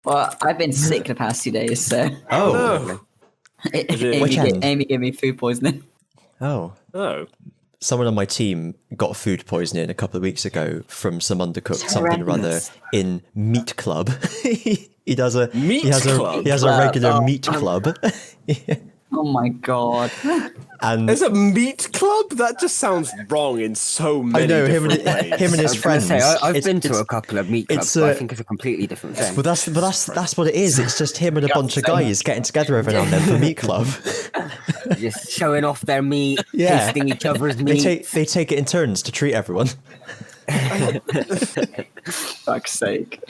Well, I've been sick the past 2 days, so Oh. Amy gave me food poisoning. Oh. Someone on my team got food poisoning a couple of weeks ago from some undercooked something or other in Meat Club. he has a regular meat club. Oh my god! And there's a meat club? That just sounds wrong in so many different ways. Him and his friends. I've been to a couple of meat clubs, but I think it's a completely different thing. Well, that's what it is. It's just him and a bunch of guys getting together every now and then for meat club. Just showing off their meat, tasting each other's meat. They take it in turns to treat everyone. Fuck's sake.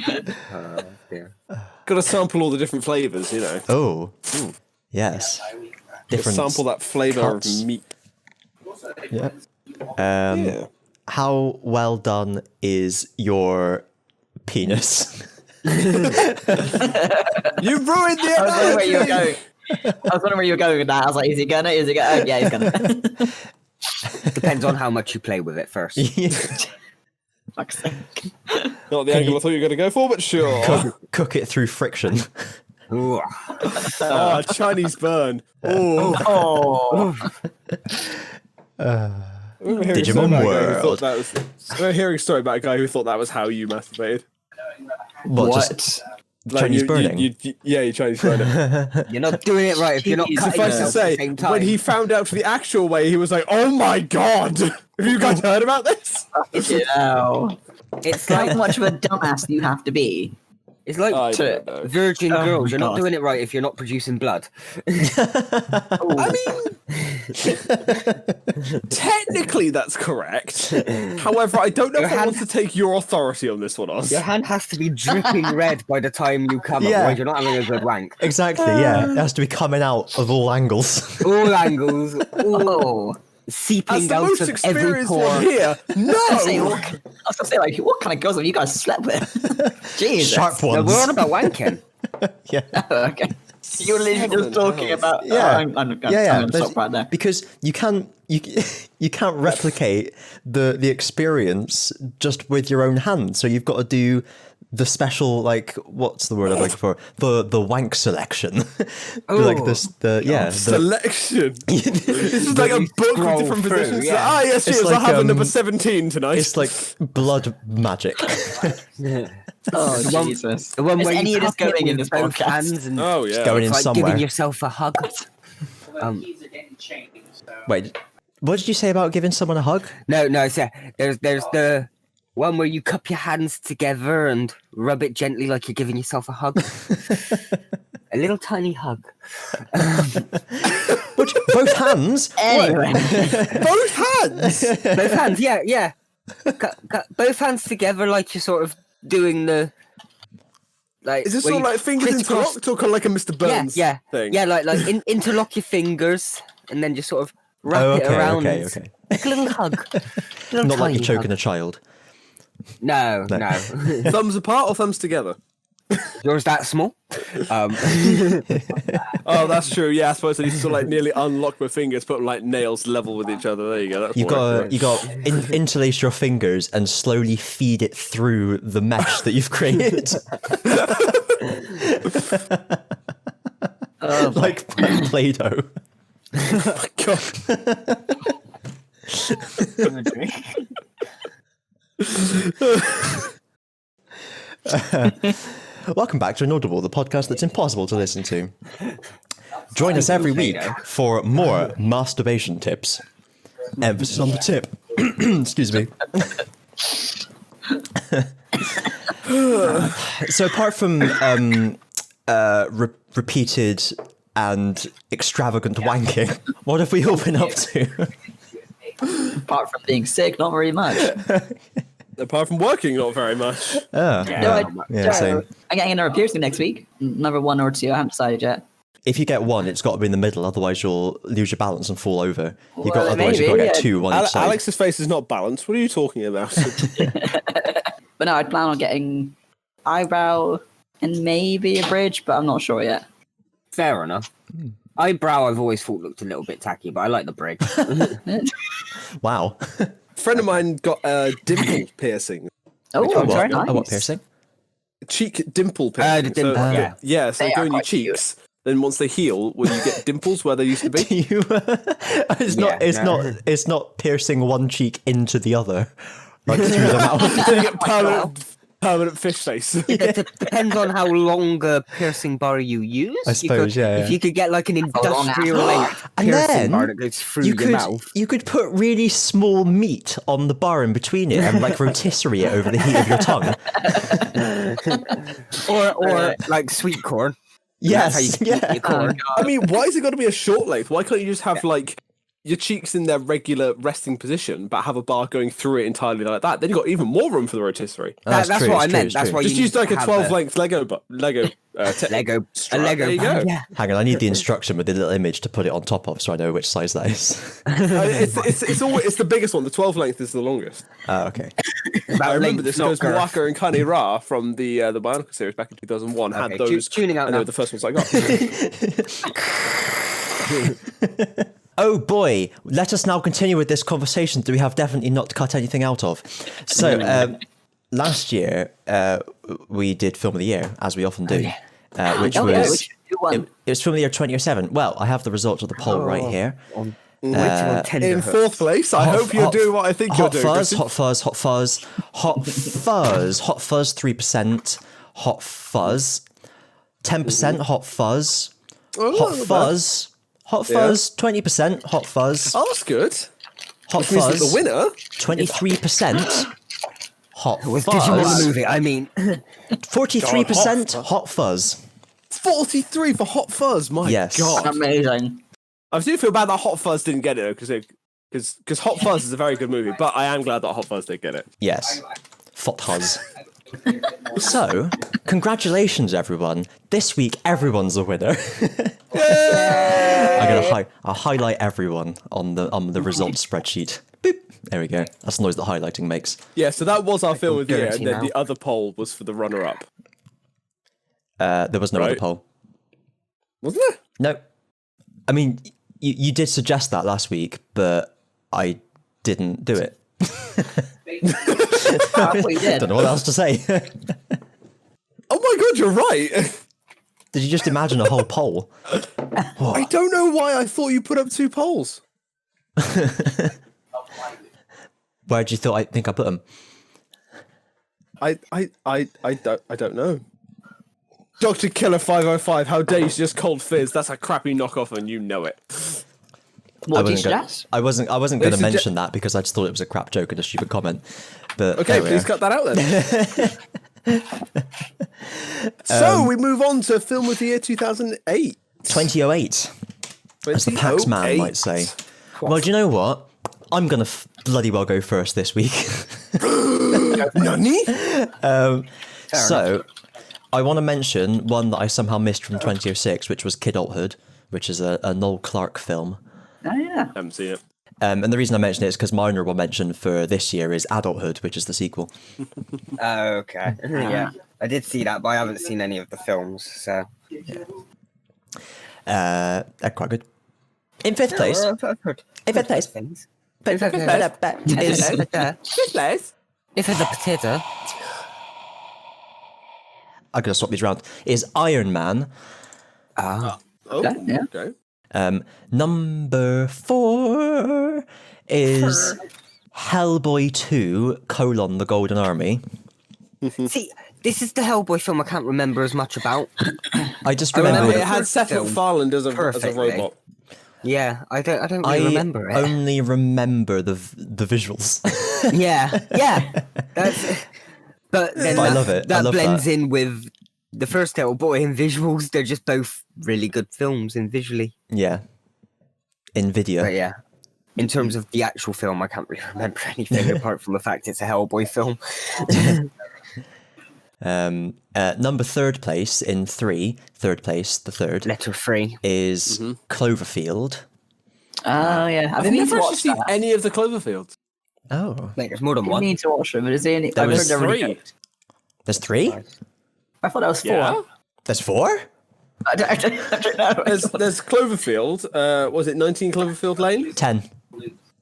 Got to sample all the different flavours, you know. Oh. Yes. Different sample that flavour of meat. Yeah. How well done is your penis? You ruined the analogy! I was wondering where you were going with that. I was like, is he gonna? Is he gonna? Yeah, he's gonna. Depends on how much you play with it first. Fuck's sake. Not the angle I thought you were going to go for, but sure. Cook it through friction. Chinese burn. Digimon World. I remember hearing a story about a guy who thought that was how you masturbated. What? Chinese burning? You Chinese burning. You're not doing it right if you're not cutting Suffice to say, when he found out the actual way, he was like, oh my god! Have you guys heard about this? It's like how much of a dumbass do you have to be? It's like virgin girls. You're not doing it right if you're not producing blood. I mean, technically that's correct. However, I don't know if I want to take your authority on this one, Oz. Your hand has to be dripping red by the time you come, otherwise you're not having a good wank. Exactly, yeah. It has to be coming out of all angles. All angles. Seeping out of every pore. Here, no. I was gonna say, like, what kind of girls have you guys slept with? Jesus. Sharp ones. No, we're on about wanking. Yeah. Okay. You were literally just talking about. I'm gonna stop right there. Because you can't replicate the experience just with your own hand. So you've got to do the special, like, what's the word I'm looking for? The wank selection. Like this, selection. This is like a book with different positions. Yeah. Yes, I have a number 17 tonight. It's like blood magic. Oh, Jesus. The one is where any you of this cup it going in with this both podcast? hands and It's going in like somewhere. giving yourself a hug. Wait, what did you say about giving someone a hug? No. So there's the one where you cup your hands together and rub it gently like you're giving yourself a hug. A little tiny hug. Both hands? Anyway. Both hands? Both hands, yeah. Both hands together like you're sort of doing the... Like, is this sort of like fingers interlocked or kind of like a Mr. Burns thing? Yeah, like interlock your fingers and then just sort of wrap it around. Okay. Like a little hug. Not like you're choking a child. No. Thumbs apart or thumbs together? Yours that small? Oh, that's true. Yeah, I suppose I need to sort of like nearly unlock my fingers, put like nails level with each other. There you go. That's you got interlace your fingers and slowly feed it through the mesh that you've created. Like Play-Doh. Oh my God. Welcome back to Inaudible, the podcast that's impossible to listen to. Join us every week for more masturbation tips. Emphasis on the tip. Excuse me. So apart from repeated and extravagant wanking, what have we all been up to? Apart from being sick, not very much. Apart from working, not very much. Same. I'm getting another piercing next week. Another 1 or 2. I haven't decided yet. If you get one, it's got to be in the middle, otherwise you'll lose your balance and fall over. You've got to get 2, one each side. Alex's face is not balanced. What are you talking about? But no, I'd plan on getting eyebrow and maybe a bridge, but I'm not sure yet. Fair enough. Eyebrow I've always thought looked a little bit tacky, but I like the bridge. Wow. A friend of mine got a dimple piercing. Oh, very nice. What piercing? cheek dimple The piercing. dimple, yeah. Yeah, so They they go are in your quite cute. cheeks. Then once they heal, will you get dimples where they used to be? You, it's not piercing one cheek into the other, like through the mouth. So you get permanent fish face. It depends on how long a piercing bar you use. I suppose, If you could get like an industrial length And piercing then bar that goes through you your could mouth. you could put really small meat on the bar in between it and like rotisserie it over the heat of your tongue. Or like sweet corn. That's how you Yes, eat yeah. your corn. I mean, why is it got to be a short length? Why can't you just have like your cheeks in their regular resting position, but have a bar going through it entirely like that? Then you've got even more room for the rotisserie. That's true, what I it's meant. true, That's it's why true. you Just use like a have 12 length Lego Lego. strap. A Lego. There you go. Yeah. Hang on, I need the instruction with the little image to put it on top of so I know which size that is. It's the biggest one. The 12 length is the longest. Okay. I remember this because girth. Mwaka and Kani Ra from the Bionicle series back in 2001 had Okay, those. tuning out and they now. were the first ones I got. Oh boy, let us now continue with this conversation that we have definitely not cut anything out of. So, last year, we did Film of the Year, as we often do, which was... It was Film of the Year 2007. Well, I have the results of the poll right here. In fourth place, I hope you're doing what I think you're doing. Hot Fuzz, Hot Fuzz, Hot Fuzz, Hot Fuzz 3%, Hot Fuzz, 10% Hot Fuzz, Hot Fuzz, Hot Fuzz 20%, Hot Fuzz, Oh, that's good. Hot Which means that Fuzz the winner 23%, Hot Was Digimon the Fuzz, movie? I mean, 43% Hot Fuzz. 43 for Hot Fuzz. My Yes. God, Amazing. I do feel bad that Hot Fuzz didn't get it because Hot Fuzz is a very good movie. But I am glad that Hot Fuzz did get it. Yes. Hot Fuzz. So, congratulations, everyone. This week, everyone's a winner. I'll highlight everyone on the results spreadsheet. Boop. There we go. That's the noise that highlighting makes. Yeah, so that was our film of the year, and dirty then now. the other poll was for the runner-up, There was no other Right. poll. wasn't there? No. I mean, you did suggest that last week, but I didn't do it. We did. Don't know what else to say. Oh my God, you're right. Did you just imagine a whole poll? I don't know why I thought you put up 2 polls. Where do you think I put them? I don't know. Dr. Killer 505, how dare you just cold fizz? That's a crappy knockoff, and you know it. What do you go- suggest? I wasn't going to They mention that because I just thought it was a crap joke and a stupid comment. But Okay, there we please are. cut that out then. So we move on to film of the year 2008. 2008, as the Pax man might say. Well, do you know what? I'm going to bloody well go first this week. Nani? So, I want to mention one that I somehow missed from 2006, which was Kidulthood, which is a Noel Clarke film. Oh, yeah. I haven't seen it. And the reason I mention it is because my honourable mention for this year is Adulthood, which is the sequel. okay. Yeah. I did see that, but I haven't seen any of the films, so. They're quite good. In fifth place, I've heard in fifth place, things. is If it's a potato. I'm gonna swap these around. Is Iron Man. Ah. Oh, Yeah. okay. Number 4 is Hellboy 2: The Golden Army. See, this is the Hellboy film I can't remember as much about. I just I remember. remember it had Seth Film. MacFarlane as a Perfectly. robot. Yeah, I don't really remember it. only remember the visuals. Yeah. But then But I love it. I That love blends that. in with the first Hellboy and visuals. They're just both really good films in visually. Yeah. Nvidia. But yeah, in terms of the actual film, I can't really remember anything apart from the fact it's a Hellboy film. Number third place in third place, the third, Letter 3. is Cloverfield. Oh, yeah. I've been meaning never to actually watch seen that. any of the Cloverfields. Oh. Wait, there's more than I one. need to watch them, but is there any? There I've was heard they're really 3. good. There's 3? I thought that was 4. Yeah. There's 4? I don't know. There's Cloverfield. Was it 19 Cloverfield Lane? 10.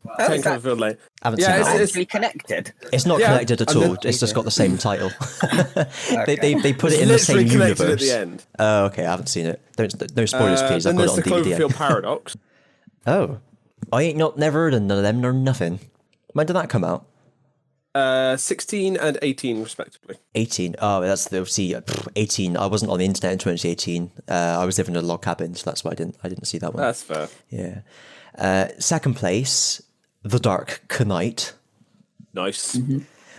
Oh, 10 is that Cloverfield Lane. Haven't Yeah, seen it's- that. actually connected? It's not Yeah, connected at and then- all. It's just got the same title. They put It's it in the same literally connected universe. at the end. Oh, okay. I haven't seen it. No spoilers, please. Then I've got there's it the on DVD. Cloverfield Paradox. Oh, I ain't never heard of none of them nor nothing. When did that come out? 16 and 18 respectively. 18. Oh, that's the 18. I wasn't on the internet in 2018. I was living in a log cabin, so that's why I didn't see that one. That's fair. Yeah. Second place, The Dark Knight, Nice.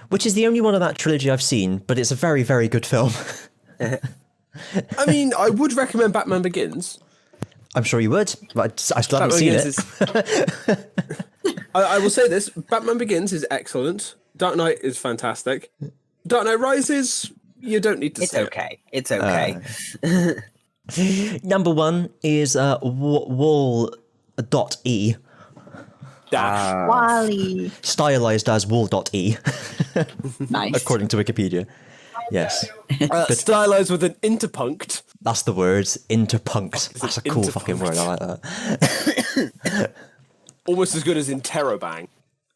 which is the only one of that trilogy I've seen, but it's a very, very good film. I mean, I would recommend Batman Begins. I'm sure you would, but I still haven't Batman seen Begins it. is. I will say this: Batman Begins is excellent. Dark Knight is fantastic. Dark Knight Rises, you don't need to It's see okay. It's okay. Number one is Wall.e, it. Dash. Wally. stylized as Wall.e, Nice. according to Wikipedia. Yes, Stylized with an interpunct. that's the word. Interpunct. That's a cool fucking word. I like that. Almost as good as Interrobang.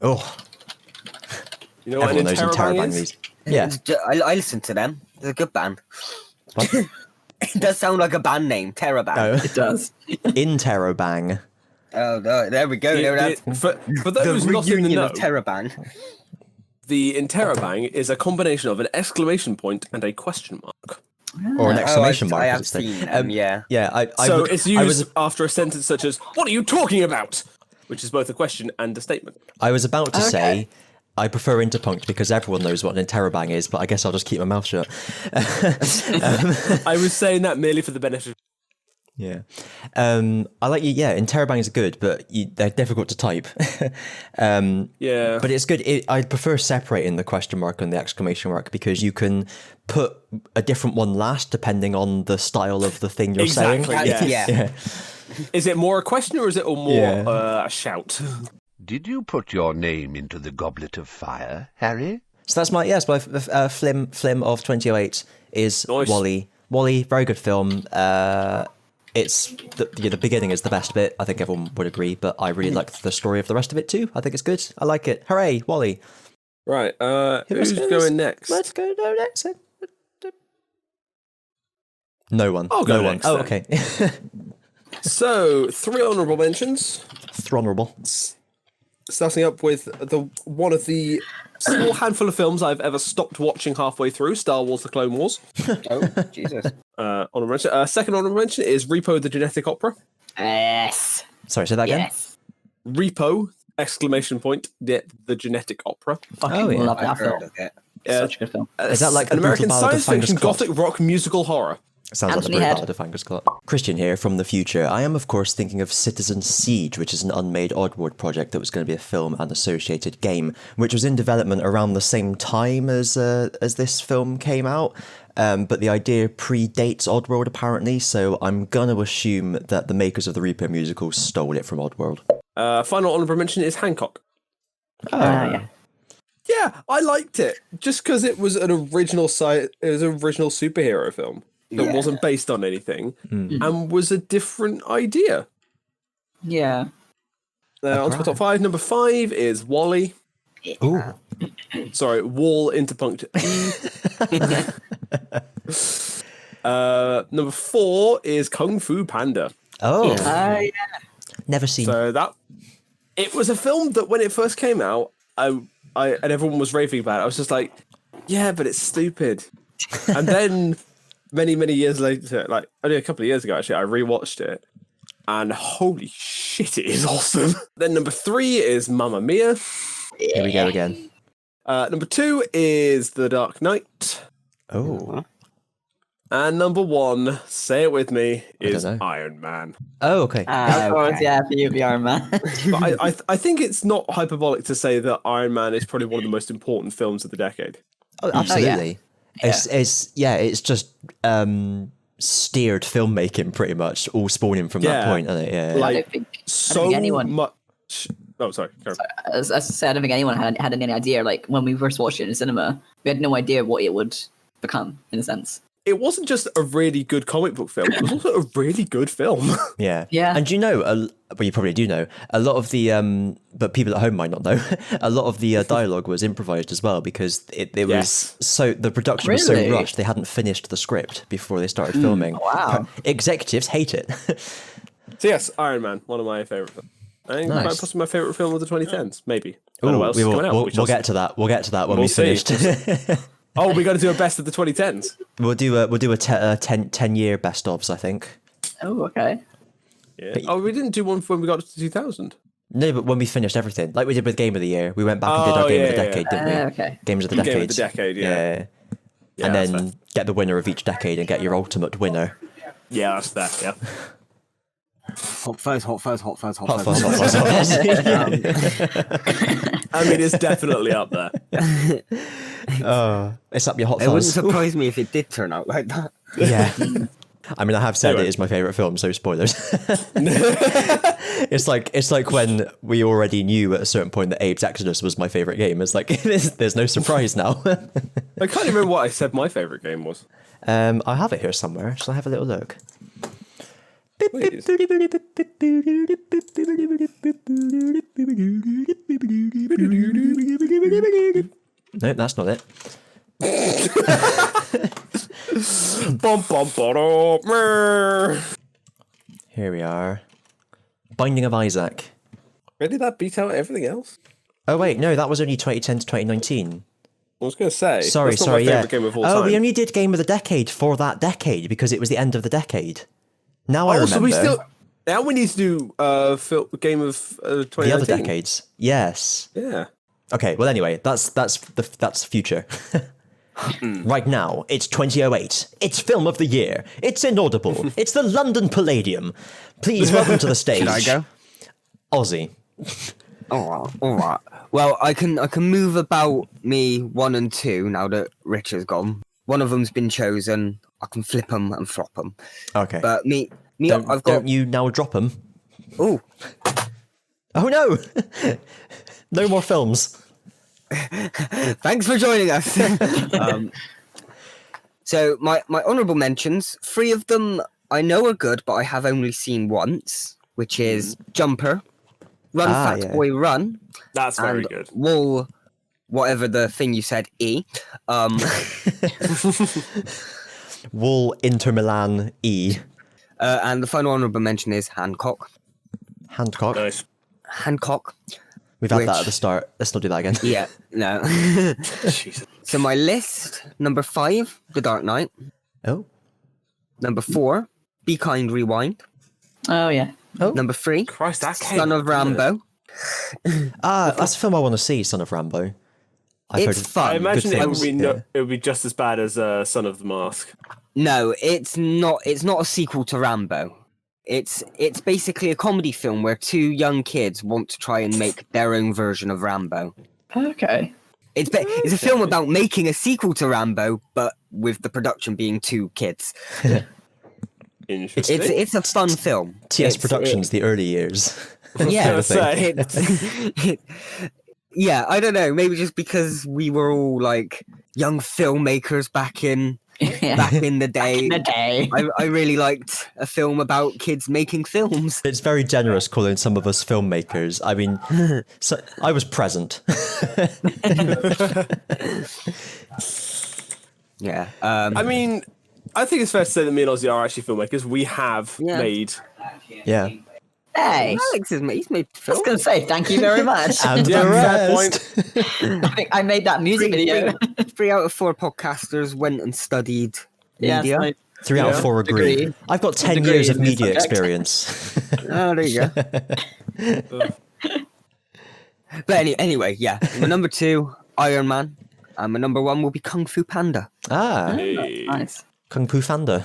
Oh, You know what everyone an knows Interrobang Interrobang is? is. Yeah. I listen to them. They're a good band. What? It does sound like a band name, Terraband. No. It does. Interrobang. Oh, no, there we go. For the those not in the reunion know, of Terraband. the Interrobang is a combination of an exclamation point and a question mark. Or an exclamation mark. I as have it's said. seen them, yeah. Yeah, So it's used I was after a sentence such as "What are you talking about?" which is both a question and a statement. I was about to Okay. say I prefer interpunct because everyone knows what an interrobang is, but I guess I'll just keep my mouth shut. I was saying that merely for the benefit. Yeah. I like you. Yeah, interrobang is good, but they're difficult to type. Yeah, But it's good. I prefer separating the question mark and the exclamation mark because you can put a different one last depending on the style of the thing you're Exactly, saying. yeah. Yeah. Is it more a question or is it more Yeah. a shout? Did you put your name into the goblet of fire, Harry? So that's my Flim of 2008 is Nice. Wally. Wally, very good film. It's the beginning is the best bit. I think everyone would agree, but I really like the story of the rest of it too. I think it's good. I like it. Hooray, Wally! Right, who's Let's- going next? Let's go next. No one. I'll go no next, one. Oh, then. okay. So, 3 honourable mentions. Thronorable. Starting up with one of the small handful of films I've ever stopped watching halfway through, Star Wars: The Clone Wars. Oh, Jesus. Honourable mention. Second honourable mention is Repo: The Genetic Opera. Yes. Sorry, say that again. Yes. Repo! Exclamation point! The Genetic Opera. Fucking Oh, yeah. love that I've heard film. of it. Such a good film. Is that like an the Brutal American Ballad of science fiction Fangus Clot? gothic rock musical horror? Sounds Anthony like the Head. Ballad of Fangus Clot. Christian here from the future. I am, of course, thinking of Citizen Siege, which is an unmade Oddworld project that was going to be a film and associated game, which was in development around the same time as this film came out. But the idea predates Oddworld, apparently, so I'm going to assume that the makers of the Repo musical stole it from Oddworld. Final honourable mention is Hancock. Yeah. Yeah, I liked it just because it was an original original superhero film that Yeah. wasn't based on anything and was a different idea. Yeah. On to the top 5. Number 5 is Wally. Ooh. Sorry, Wall interpunct E. Number 4 is Kung Fu Panda. Oh, Yeah. never seen. So it was a film that when it first came out, I and everyone was raving about it. I was just like, yeah, but it's stupid. And then many years later, like only a couple of years ago, actually, I rewatched it, and holy shit, it is awesome. Then number 3 is Mamma Mia. Here we go again. Number 2 is The Dark Knight. Oh. And number 1, say it with me, is don't know. Iron Man. Oh, okay. Of course, Okay. yeah, for you, the Iron Man. But I think it's not hyperbolic to say that Iron Man is probably one of the most important films of the decade. Oh, absolutely. It's just steered filmmaking pretty much, all spawning from that Yeah. point, isn't it? Yeah. I Like don't think so anyone- much. Oh, sorry. Go on. as I said, I don't think anyone had any idea. Like when we first watched it in cinema, we had no idea what it would become, in a sense. it wasn't just a really good comic book film; it was also a really good film. Yeah. Yeah. And you know, well, you probably do know, a lot of the, but people at home might not know, a lot of the dialogue was improvised as well because it was so, the production was so Really? rushed, they hadn't finished the script before they started filming. Wow. Executives hate it. So yes, Iron Man, one of my favorite films. I think Nice. quite possibly my favorite film of the 2010s, maybe. I don't know what else we is will, coming out. we'll get to that. We'll get to that when We'll we see. finished. Oh, we got to do a best of the 2010s. We'll do a 10-year best ofs, I think. Oh, okay. Yeah. Oh, we didn't do one when we got to 2000. No, but when we finished everything, like we did with Game of the Year, we went back and did our Game of the Decade, didn't we? Okay. Games of the Decade. Game of the Decade, yeah. Yeah, And that's then get the winner of each decade and get your ultimate winner. Yeah, that's that. Yeah. Hot fuzz, hot fuzz, hot fuzz, hot Hot fuzz. fuzz, hot fuzz, hot fuzz. I mean, it's definitely up there. It's up your hot It wouldn't fuzz. surprise me if it did turn out like that. Yeah. I mean, I have said Anyway. it is my favorite film, so spoilers. It's like when we already knew at a certain point that Abe's Exodus was my favorite game. It's like there's no surprise now. I can't remember what I said my favorite game was. I have it here somewhere. Shall I have a little look? Please. No, that's not it. Bum, bum, ba-da, meh. Here we are. Binding of Isaac. Really, that beat out everything else? Oh wait, no, that was only 2010 to 2019. I was going to say. Sorry, that's not sorry, my yeah. favorite game of all Oh, time. we only did Game of the Decade for that decade because it was the end of the decade. Now I remember. So we still. Now we need to do game of 2019. the other decades. Yes. Yeah. Okay. Well, anyway, that's future. Right now, it's 2008. It's film of the year. It's inaudible. It's the London Palladium. Please welcome to the stage. Should I go? Ozzy. All right. Well, I can move about me 1 and 2 now that Rich has gone. One of them's been chosen. I can flip them and flop them. Okay. But me, don't, I've got. don't you now drop them? Oh, Oh no! No more films. thanks for joining us. So my honourable mentions, 3 of them I know are good, but I have only seen once, which is Jumper, Run Fat yeah. Boy Run, That's very and good. Wool, whatever the thing you said, E. Wool Inter Milan E. And the final honourable mention is Hancock. Hancock. Nice. Hancock. We've had that Which- at the start. Let's not do that again. Yeah, no. Jesus. So my list, number 5, The Dark Knight. Oh. Number 4, Be Kind Rewind. Oh, yeah. Number 3, Christ, that came. Son of Rambo. That's a film I want to see, Son of Rambo. I've It's heard fun. I imagine good it would things, be yeah. it would be just as bad as Son of the Mask. No, it's not. It's not a sequel to Rambo. It's basically a comedy film where 2 young kids want to try and make their own version of Rambo. Okay. It's a film about making a sequel to Rambo, but with the production being 2 kids. Interesting. It's a fun film. TS It's- Productions, the early years. Yeah, gonna say. yeah, I don't know. Maybe just because we were all like young filmmakers back in the day. In the day. I really liked a film about kids making films. It's very generous calling some of us filmmakers. I mean, so, I was present. Yeah. I mean, I think it's fair to say that me and Ozzy are actually filmmakers. We have Yeah. made. Yeah. Hey. Alex he's made I was films. going to say thank you very much. And Yeah, the fair rest. I think I made that music video. 3 out of 4 podcasters went and studied Yes, media. I- 3 out of 4 agree. Degree. I've got 10 Degree years of in this media subject. experience. Oh, there you go. But anyway, yeah. My number 2, Iron Man. And my number 1 will be Kung Fu Panda. Hey. Nice. Kung Fu Fanda.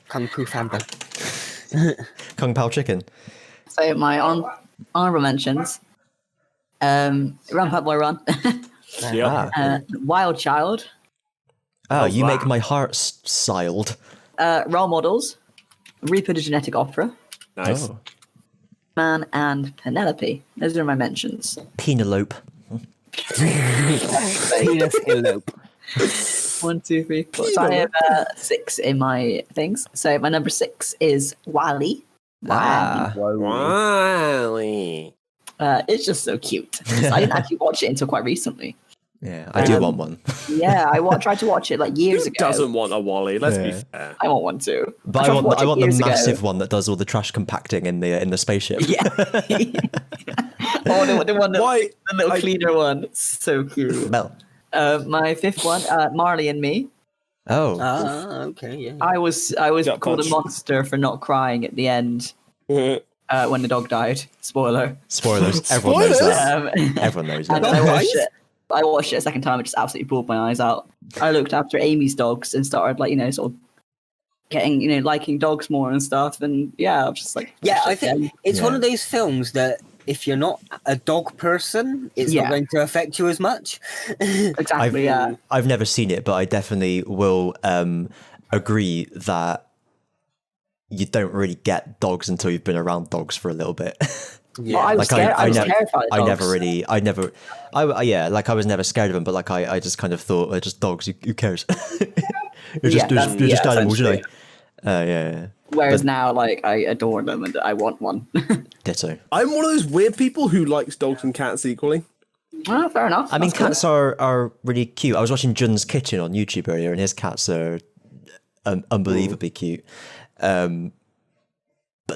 Kung Fu Panda. Kung Pao Chicken. So my honorable mentions. Run Fat Boy Run. Yeah. Wild Child. Oh, you wow. make my heart siled. Role Models. Reaper the Genetic Opera. Nice. Oh. Man and Penelope. Those are my mentions. Penelope. Penis elope. 1, 2, 3, 4. So I have 6 in my things. So my number 6 is Wally. Wally. It's just so cute. I didn't actually watch it until quite recently. Yeah, I do want one. Yeah, tried to watch it like years Who ago. doesn't want a Wally? Let's be fair. I want one too. But I want the massive one that does all the trash compacting in the spaceship. Yeah. The one the little cleaner one. It's so cute. Mel. My 5th one, Marley and Me. Oh. Okay, yeah. I was called a monster for not crying at the end when the dog died. Spoilers. Everyone knows that. Everyone knows that. And then I watched it a second time. It just absolutely pulled my eyes out. I looked after Amy's dogs and started sort of getting liking dogs more and stuff. And yeah, I was just like, I think it's one of those films that if you're not a dog person, it's not going to affect you as much. Exactly. I've never seen it, but I definitely will agree that you don't really get dogs until you've been around dogs for a little bit. Yeah, well, I was terrified of dogs. I was never scared of them, but I just kind of thought, they're just dogs. Who cares? You're just animals, you know. Yeah. Whereas now, I adore them and I want one. Ditto. I'm one of those weird people who likes dogs and cats equally. Oh, fair enough. I mean, cats are really cute. I was watching Jun's Kitchen on YouTube earlier, and his cats are unbelievably cute. But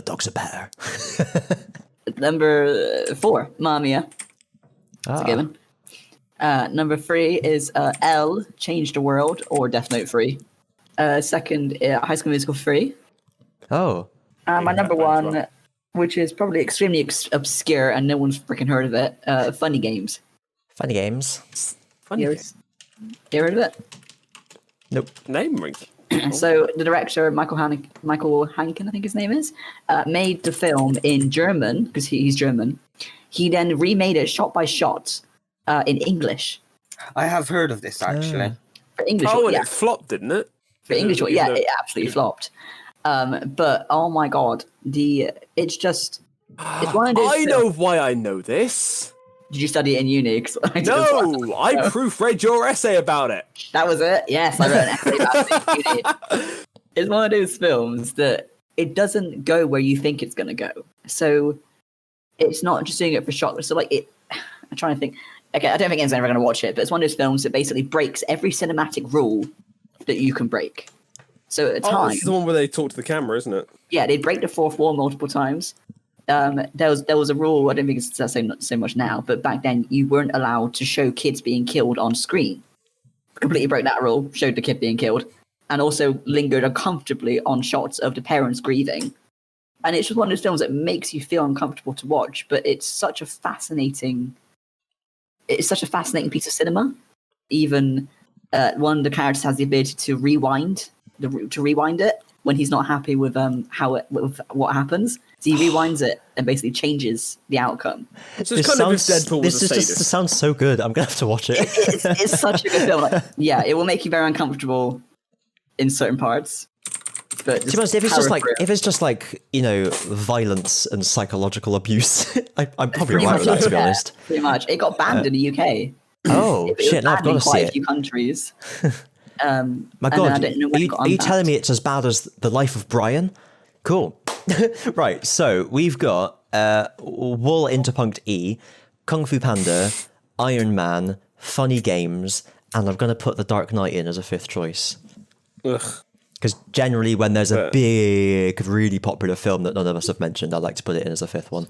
dogs are better. Number 4, Mamia. That's a given. Number 3 is Elle, Change the World, or Death Note 3. Second, High School Musical 3. Oh. My number 1, which is probably extremely obscure and no one's freaking heard of it, Funny Games. Funny Games. Funny You heard of it? Nope. Name rings. So the director, Michael Haneken, I think his name is, made the film in German, because he's German. He then remade it shot by shot in English. I have heard of this, actually. For English, it flopped, didn't it? For English, it absolutely flopped. But oh my god, it's one of those. I know why I know this. Did you study it in uni? No, I proofread your essay about it. That was it. Yes, I wrote an essay about it in uni. It's one of those films that it doesn't go where you think it's going to go. So it's not just doing it for shock. So I'm trying to think. Okay, I don't think anyone's ever going to watch it, but it's one of those films that basically breaks every cinematic rule that you can break. So at the time, this is the one where they talk to the camera, isn't it? Yeah, they break the fourth wall multiple times. There was a rule. I don't think it's so much now, but back then you weren't allowed to show kids being killed on screen. Completely broke that rule. Showed the kid being killed, and also lingered uncomfortably on shots of the parents grieving. And it's just one of those films that makes you feel uncomfortable to watch, but it's such a fascinating piece of cinema. Even one of the characters has the ability to rewind it when he's not happy with with what happens. So he rewinds it and basically changes the outcome. So it's kind of if Deadpool was a sadist. This sounds so good. I'm gonna have to watch it. It's such a good film. It will make you very uncomfortable in certain parts. But to be honest, if it's just like violence and psychological abuse, I'm probably right with that. To be honest, pretty much. It got banned in the UK. Oh shit! Now I've got to see it. A few countries. My God, are you telling me it's as bad as The Life of Brian? Cool. Right, so we've got Wool Interpunct E, Kung Fu Panda, Iron Man, Funny Games, and I'm going to put The Dark Knight in as a 5th choice. Because generally when there's a big, really popular film that none of us have mentioned, I like to put it in as a 5th one.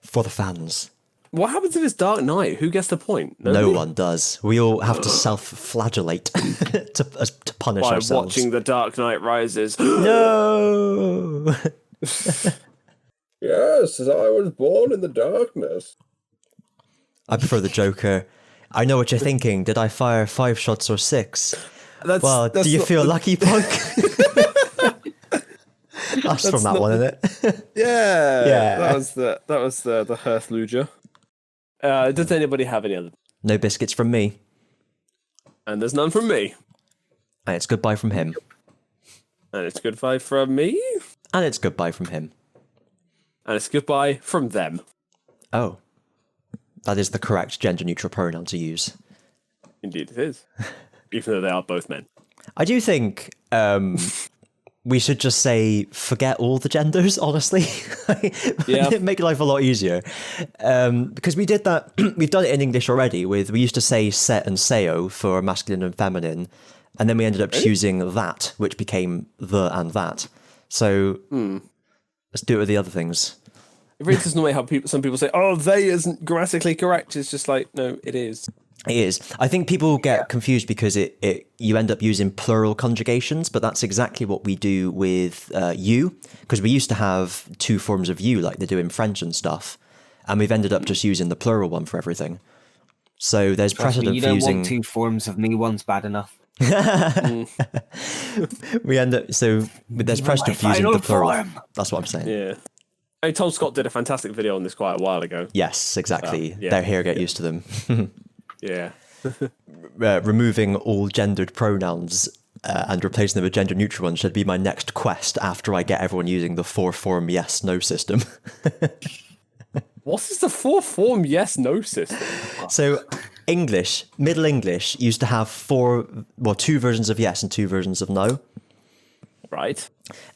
For the fans. What happens if it's Dark Knight? Who gets the point? No one does. We all have to self-flagellate to punish ourselves. By watching The Dark Knight Rises. No! Yes, I was born in the darkness. I prefer the Joker. I know what you're thinking. Did I fire 5 shots or 6? Do you feel lucky, punk? That's from that one, isn't it? Yeah. That was the Hearth Luger. Does anybody have any other? No biscuits from me. And there's none from me. And it's goodbye from him. And it's goodbye from me. And it's goodbye from him. And it's goodbye from them. Oh. That is the correct gender-neutral pronoun to use. Indeed it is. even though they are both men. I do think we should just say forget all the genders, honestly. Yeah. It'd make life a lot easier. Because we did that, we've done it in English already we used to say set and seo for masculine and feminine, and then we ended up choosing that, which became the and that. So let's do it with the other things. It really doesn't know how some people say, oh, they isn't grammatically correct. It's just like, no, it is. It is. I think people get confused because you end up using plural conjugations, but that's exactly what we do with you, because we used to have two forms of you like they do in French and stuff, and we've ended up just using the plural one for everything. So there's precedent you for don't using... want two forms of me, one's bad enough. We end up... So there's precedent for using the plural. Form. That's what I'm saying. Yeah. I mean, Tom Scott did a fantastic video on this quite a while ago. Yes, exactly. They're here, get used to them. Yeah. Removing all gendered pronouns and replacing them with gender neutral ones should be my next quest after I get everyone using the 4-form yes-no system. What is the 4-form yes-no system? So English, Middle English, used to have two versions of yes and two versions of no. Right.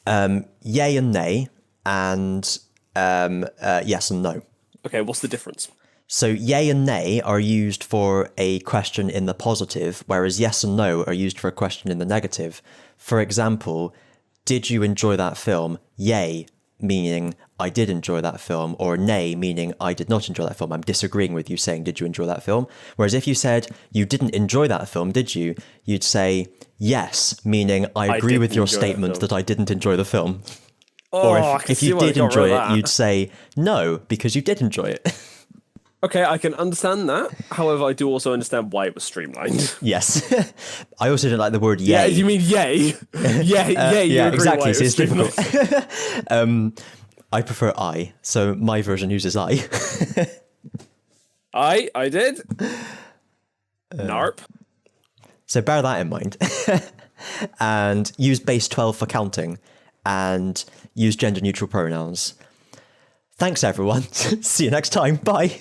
Yay and nay, and yes and no. Okay, what's the difference? So yay and nay are used for a question in the positive, whereas yes and no are used for a question in the negative. For example, did you enjoy that film? Yay, meaning I did enjoy that film, or nay, meaning I did not enjoy that film. I'm disagreeing with you saying, did you enjoy that film? Whereas if you said, you didn't enjoy that film, did you? You'd say, yes, meaning I agree with your statement that I didn't enjoy the film. Oh, or if you did enjoy it, you'd say, no, because you did enjoy it. Okay, I can understand that. However, I do also understand why it was streamlined. Yes. I also didn't like the word yay. Yeah, you mean yay? Yay, yeah, agree exactly. Why it So was it's streamlined. difficult. I prefer I, so my version uses I. I did. Narp. So bear that in mind. And use base 12 for counting, and use gender neutral pronouns. Thanks, everyone. See you next time. Bye.